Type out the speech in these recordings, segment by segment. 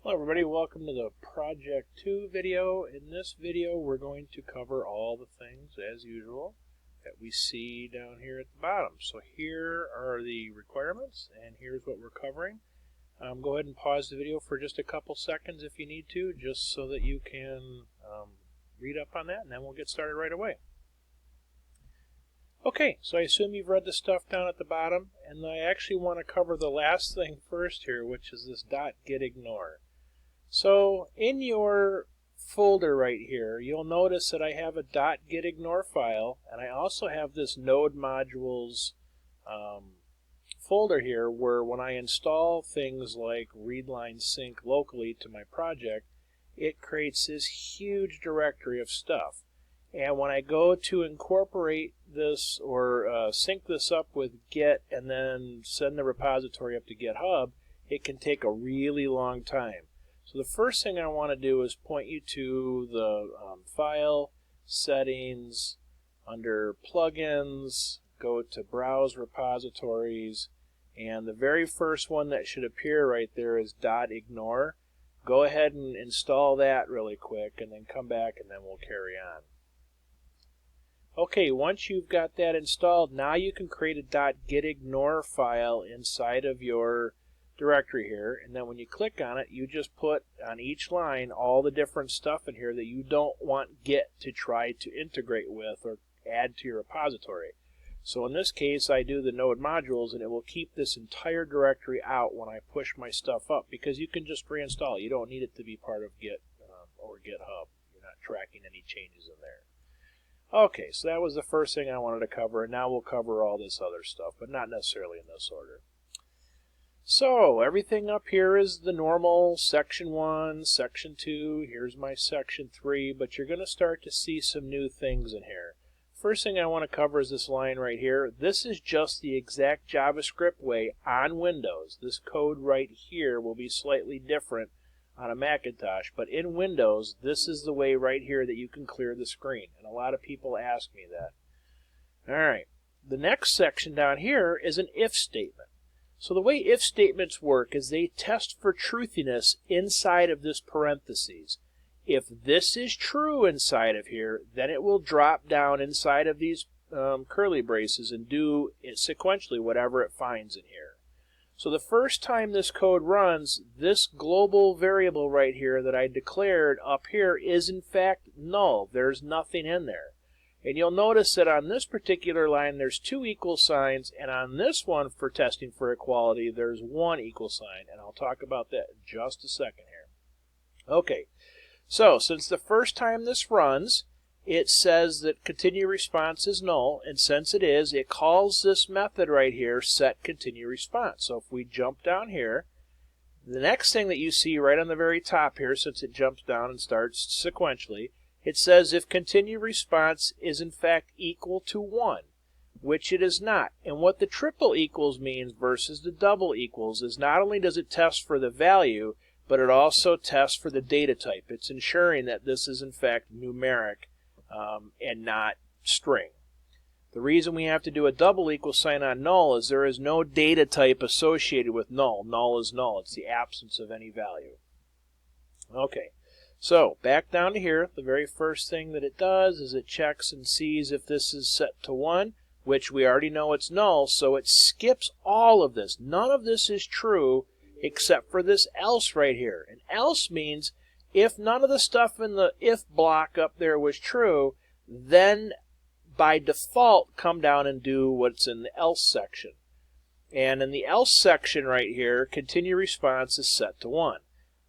Hello everybody, welcome to the Project 2 video. In this video we're going to cover all the things as usual that we see down here at the bottom. So here are the requirements and here's what we're covering. Go ahead and pause the video for just a couple seconds if you need to, just so that you can read up on that, and then we'll get started right away. Okay, so I assume you've read the stuff down at the bottom, and I actually want to cover the last thing first here, which is this .gitignore. So in your folder right here, you'll notice that I have a .gitignore file, and I also have this node modules folder here where when I install things like readline sync locally to my project, it creates this huge directory of stuff. And when I go to incorporate this or sync this up with Git and then send the repository up to GitHub, it can take a really long time. So the first thing I want to do is point you to the File, Settings, under Plugins, go to Browse Repositories, and the very first one that should appear right there is .ignore. Go ahead and install that really quick and then come back and then we'll carry on. Okay, once you've got that installed, now you can create a .gitignore file inside of your directory here, and then when you click on it, you just put on each line all the different stuff in here that you don't want Git to try to integrate with or add to your repository. So in this case, I do the node modules, and it will keep this entire directory out when I push my stuff up, because you can just reinstall it. You don't need it to be part of Git or GitHub. You're not tracking any changes in there. Okay, so that was the first thing I wanted to cover, and now we'll cover all this other stuff, but not necessarily in this order. So everything up here is the normal section 1, section 2, here's my section 3, but you're going to start to see some new things in here. First thing I want to cover is this line right here. This is just the exact JavaScript way on Windows. This code right here will be slightly different on a Macintosh, but in Windows, this is the way right here that you can clear the screen, and a lot of people ask me that. Alright, the next section down here is an if statement. So the way if statements work is they test for truthiness inside of this parentheses. If this is true inside of here, then it will drop down inside of these curly braces and do it sequentially whatever it finds in here. So the first time this code runs, this global variable right here that I declared up here is in fact null. There's nothing in there. And you'll notice that on this particular line there's 2 equal signs, and on this one for testing for equality there's 1 equal sign, and I'll talk about that in just a second here. Okay, so since the first time this runs, it says that continue response is null, and since it is, it calls this method right here, set continue response. So if we jump down here, the next thing that you see right on the very top here, since it jumps down and starts sequentially, it says if continue response is in fact equal to 1, which it is not. And what the triple equals means versus the double equals is not only does it test for the value, but it also tests for the data type. It's ensuring that this is in fact numeric and not string. The reason we have to do a double equal sign on null is there is no data type associated with null. Null is null. It's the absence of any value. Okay. So, back down to here, the very first thing that it does is it checks and sees if this is set to 1, which we already know it's null, so it skips all of this. None of this is true except for this else right here. And else means if none of the stuff in the if block up there was true, then by default come down and do what's in the else section. And in the else section right here, continue response is set to 1.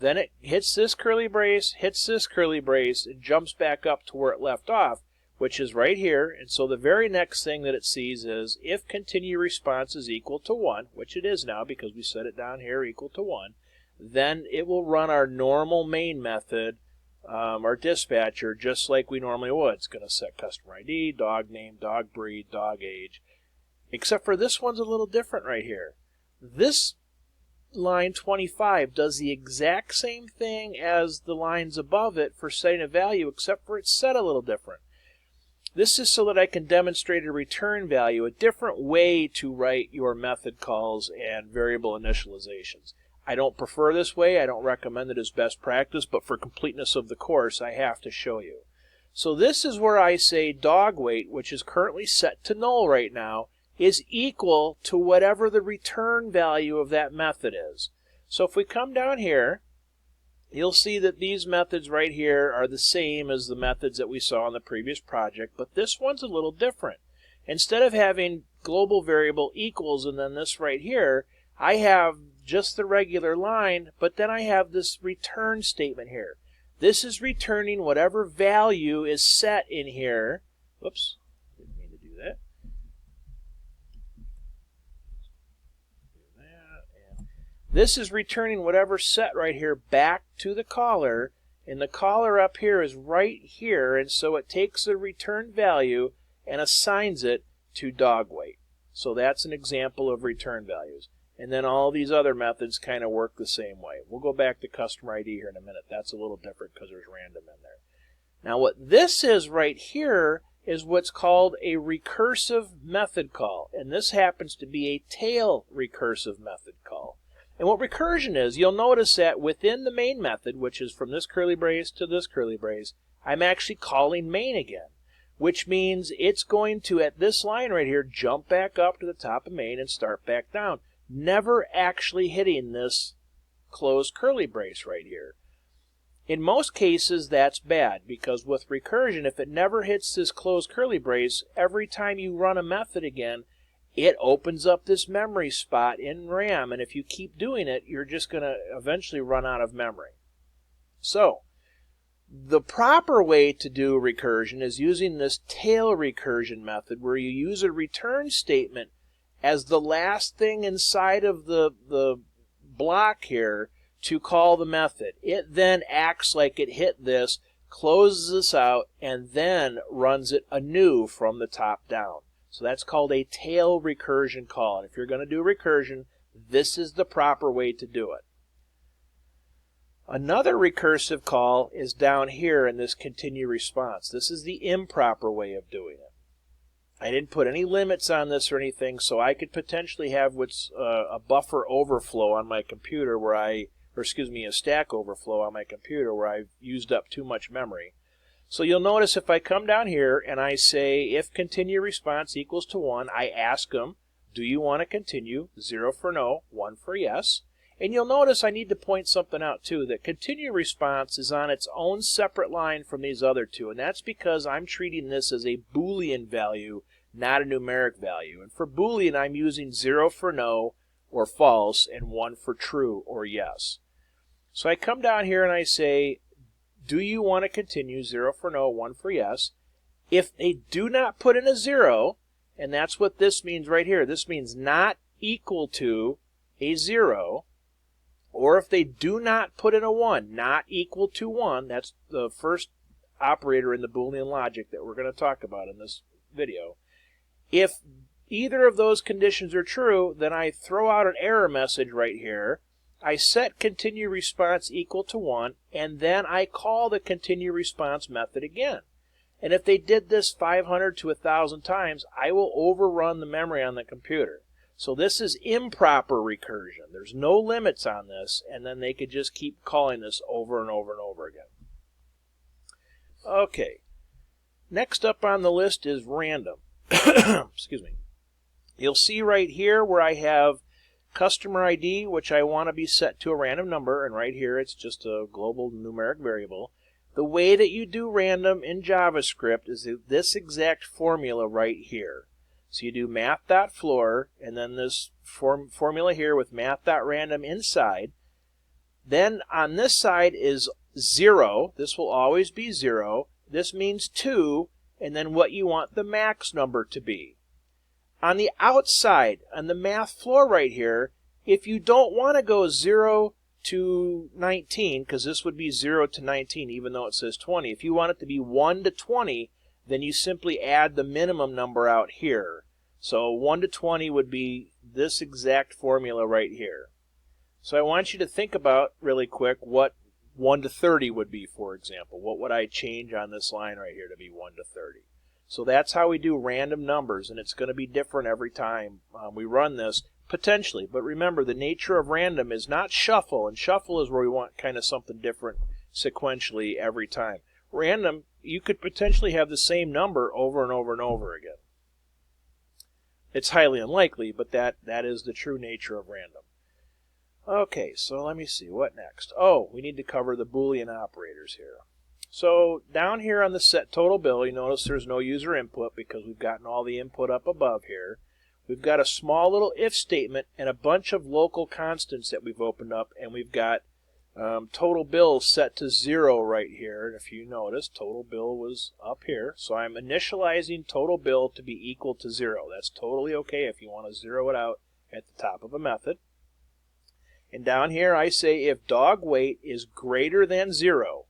Then it hits this curly brace, hits this curly brace, and jumps back up to where it left off, which is right here. And so the very next thing that it sees is if continue response is equal to 1, which it is now because we set it down here equal to 1, then it will run our normal main method, our dispatcher, just like we normally would. It's going to set customer ID, dog name, dog breed, dog age, except for this one's a little different right here. This line 25 does the exact same thing as the lines above it for setting a value, except for it's set a little different. This is so that I can demonstrate a return value, a different way to write your method calls and variable initializations. I don't prefer this way. I don't recommend it as best practice, but for completeness of the course, I have to show you. So this is where I say dog weight, which is currently set to null right now, is equal to whatever the return value of that method is. So if we come down here, you'll see that these methods right here are the same as the methods that we saw in the previous project, but this one's a little different. Instead of having global variable equals and then this right here, I have just the regular line, but then I have this return statement here. This is returning whatever value is set in here. Whoops, didn't mean to do that. This is returning whatever set right here back to the caller, and the caller up here is right here, and so it takes the return value and assigns it to dog weight. So that's an example of return values. And then all these other methods kind of work the same way. We'll go back to customer ID here in a minute. That's a little different because there's random in there. Now what this is right here is what's called a recursive method call. And this happens to be a tail recursive method call. And what recursion is, you'll notice that within the main method, which is from this curly brace to this curly brace, I'm actually calling main again, which means it's going to, at this line right here, jump back up to the top of main and start back down, never actually hitting this closed curly brace right here. In most cases, that's bad, because with recursion, if it never hits this closed curly brace, every time you run a method again, it opens up this memory spot in RAM, and if you keep doing it, you're just going to eventually run out of memory. So, the proper way to do recursion is using this tail recursion method, where you use a return statement as the last thing inside of the block here to call the method. It then acts like it hit this, closes this out, and then runs it anew from the top down. So that's called a tail recursion call. And if you're going to do recursion, this is the proper way to do it. Another recursive call is down here in this continue response. This is the improper way of doing it. I didn't put any limits on this or anything, so I could potentially have what's a buffer overflow on my computer where a stack overflow on my computer where I've used up too much memory. So you'll notice if I come down here and I say if continue response equals to 1, I ask them, do you want to continue? 0 for no, 1 for yes. And you'll notice I need to point something out too, that continue response is on its own separate line from these other two, and that's because I'm treating this as a Boolean value, not a numeric value. And for Boolean, I'm using 0 for no or false and 1 for true or yes. So I come down here and I say, do you want to continue? 0 for no, 1 for yes. If they do not put in a 0, and that's what this means right here, this means not equal to a 0, or if they do not put in a 1, not equal to 1, that's the first operator in the Boolean logic that we're going to talk about in this video. If either of those conditions are true, then I throw out an error message right here. I set continue response equal to 1, and then I call the continue response method again. And if they did this 500 to 1,000 times, I will overrun the memory on the computer. So this is improper recursion. There's no limits on this, and then they could just keep calling this over and over and over again. Okay, next up on the list is random. Excuse me. You'll see right here where I have customer ID, which I want to be set to a random number, and right here it's just a global numeric variable. The way that you do random in JavaScript is this exact formula right here. So you do math.floor, and then this formula here with math.random inside. Then on this side is 0. This will always be 0. This means 2, and then what you want the max number to be. On the outside, on the math floor right here, if you don't want to go 0 to 19, because this would be 0 to 19 even though it says 20, if you want it to be 1 to 20, then you simply add the minimum number out here. So 1 to 20 would be this exact formula right here. So I want you to think about really quick what 1 to 30 would be, for example. What would I change on this line right here to be 1 to 30? So that's how we do random numbers, and it's going to be different every time we run this. Potentially, but remember the nature of random is not shuffle, and shuffle is where we want kind of something different sequentially every time. Random, you could potentially have the same number over and over and over again. It's highly unlikely, but that is the true nature of random. Okay, so let me see, what next? Oh, we need to cover the Boolean operators here. So down here on the set total bill, you notice there's no user input because we've gotten all the input up above here. We've got a small little if statement and a bunch of local constants that we've opened up, and we've got total bill set to 0 right here. And if you notice, total bill was up here. So I'm initializing total bill to be equal to 0. That's totally okay if you want to zero it out at the top of a method. And down here I say if dog weight is greater than 0,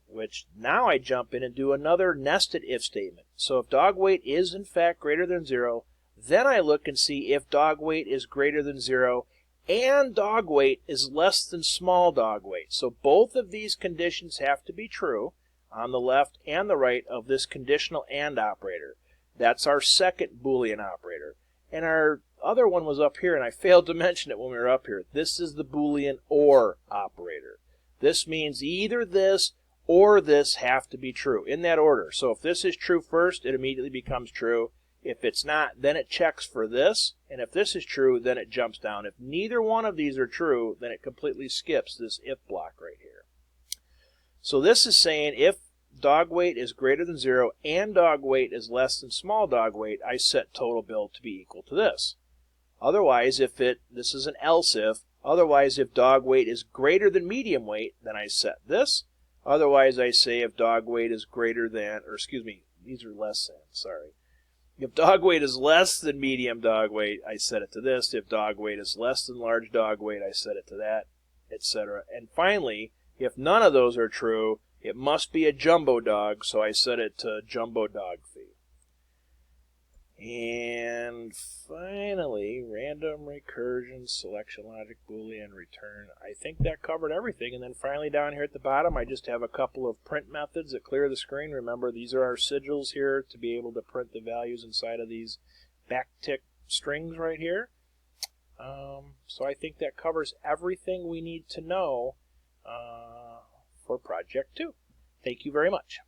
which now I jump in and do another nested if statement. So if dog weight is in fact greater than 0, then I look and see if dog weight is greater than 0 and dog weight is less than small dog weight. So both of these conditions have to be true on the left and the right of this conditional AND operator. That's our second Boolean operator. And our other one was up here, and I failed to mention it when we were up here. This is the Boolean OR operator. This means either this or this have to be true in that order. So if this is true first, it immediately becomes true. If it's not, then it checks for this, and if this is true, then it jumps down. If neither one of these are true, then it completely skips this if block right here. So this is saying if dog weight is greater than 0 and dog weight is less than small dog weight, I set total bill to be equal to this. Otherwise, this is an else if, otherwise if dog weight is greater than medium weight, then I set this. Otherwise, I say if dog weight is greater than, or excuse me, these are less than, sorry. If dog weight is less than medium dog weight, I set it to this. If dog weight is less than large dog weight, I set it to that, etc. And finally, if none of those are true, it must be a jumbo dog, so I set it to jumbo dog fee. And finally, random recursion, selection logic, Boolean, return. I think that covered everything. And then finally down here at the bottom, I just have a couple of print methods that clear the screen. Remember, these are our sigils here to be able to print the values inside of these backtick strings right here. So I think that covers everything we need to know for Project 2. Thank you very much.